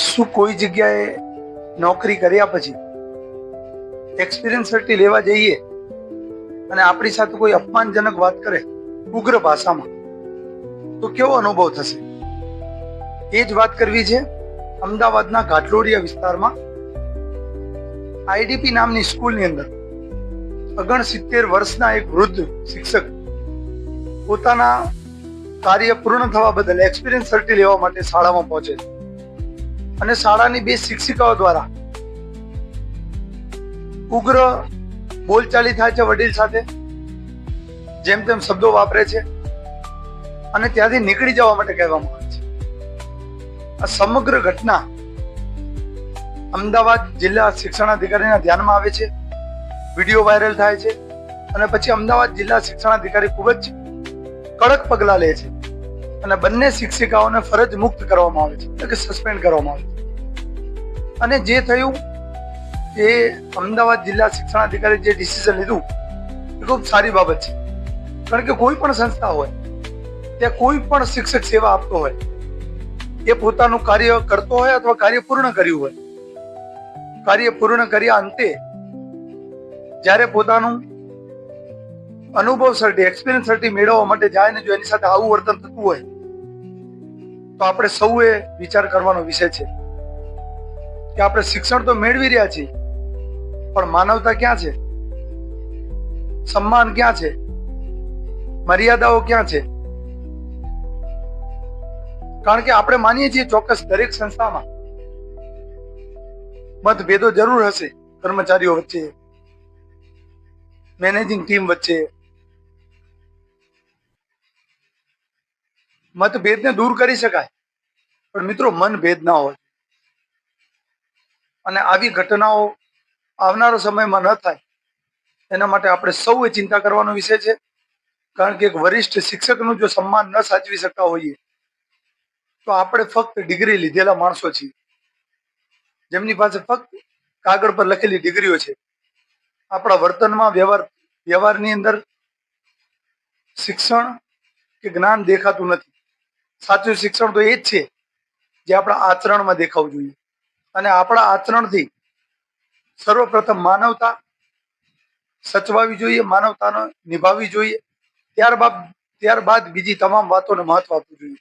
શું કોઈ જગ્યાએ નોકરી કર્યા પછી એક્સપિરિયન્સ સર્ટી લેવા જઈએ અને આપણી સાથે કોઈ અપમાનજનક વાત કરે ઉગ્ર ભાષામાં, તો કેવો અનુભવ થશે? એ જ વાત કરવી છે. અમદાવાદના ઘાટલોડિયા વિસ્તારમાં આઈડીપી નામની સ્કૂલની અંદર 69 વર્ષના એક વૃદ્ધ શિક્ષક પોતાના કાર્ય પૂર્ણ થવા બદલ એક્સપિરિયન્સ સર્ટી લેવા માટે શાળામાં પહોંચે છે અને શાળાની 2 શિક્ષિકાઓ દ્વારા ઉગ્ર બોલચાલી થાય છે વડીલ સાથે, જેમ તેમ શબ્દો વાપરે છે અને ત્યાંથી નીકળી જવા માટે કહેવામાં આવે છે. આ સમગ્ર ઘટના અમદાવાદ જિલ્લા શિક્ષણાધિકારીના ધ્યાનમાં આવે છે, વિડીયો વાયરલ થાય છે અને પછી અમદાવાદ જિલ્લા શિક્ષણાધિકારી ખૂબ જ કડક પગલાં લે છે અને બંને શિક્ષિકાઓને ફરજ મુક્ત કરવામાં આવે છે, એટલે કે સસ્પેન્ડ કરવામાં આવે છે. અને જે થયું એ અમદાવાદ જિલ્લા શિક્ષણાધિકારી જે ડિસિઝન લીધું એ ખૂબ સારી બાબત છે. કારણ કે કોઈ પણ સંસ્થા હોય ત્યાં કોઈ પણ શિક્ષક સેવા આપતો હોય એ પોતાનું કાર્ય કરતો હોય અથવા કાર્ય પૂર્ણ કર્યું હોય, કાર્ય પૂર્ણ કર્યા અંતે જ્યારે પોતાનું અનુભવ સર્ટી એક્સપિરિયન્સ સર્ટી મેળવવા માટે જાય ને જો એની સાથે આવું વર્તન થતું હોય તો આપણે સૌએ વિચાર કરવાનો વિષય છે કે આપણે શિક્ષણ તો મેળવી રહ્યા છીએ પણ માનવતા ક્યાં છે? સન્માન ક્યાં છે? મર્યાદાઓ ક્યાં છે? કારણ કે આપણે માનીએ છીએ ચોક્કસ દરેક સંસ્થામાં મતભેદો જરૂર હશે, કર્મચારીઓ વચ્ચે, મેનેજિંગ ટીમ વચ્ચે. મતભેદને દૂર કરી શકાય પણ મિત્રો મનભેદ ના હોય. અને આવી ઘટનાઓ આવનારા સમયમાં ન થાય એના માટે આપણે સૌએ ચિંતા કરવાનો વિષય છે. કારણ કે એક વરિષ્ઠ શિક્ષકનું જો સન્માન ન સાચવી શકતા હોઈએ તો આપણે ફક્ત ડિગ્રી લીધેલા માણસો છીએ, જેમની પાસે ફક્ત કાગળ પર લખેલી ડિગ્રીઓ છે. આપણા વર્તનમાં વ્યવહારની અંદર શિક્ષણ કે જ્ઞાન દેખાતું નથી. સાચું શિક્ષણ તો એ જ છે જે આપણા આચરણમાં દેખાવું જોઈએ અને આપણા આચરણથી સર્વપ્રથમ માનવતા સચવાવી જોઈએ, માનવતાને નિભાવવી જોઈએ, ત્યારબાદ બીજી તમામ વાતોને મહત્વ આપવું જોઈએ.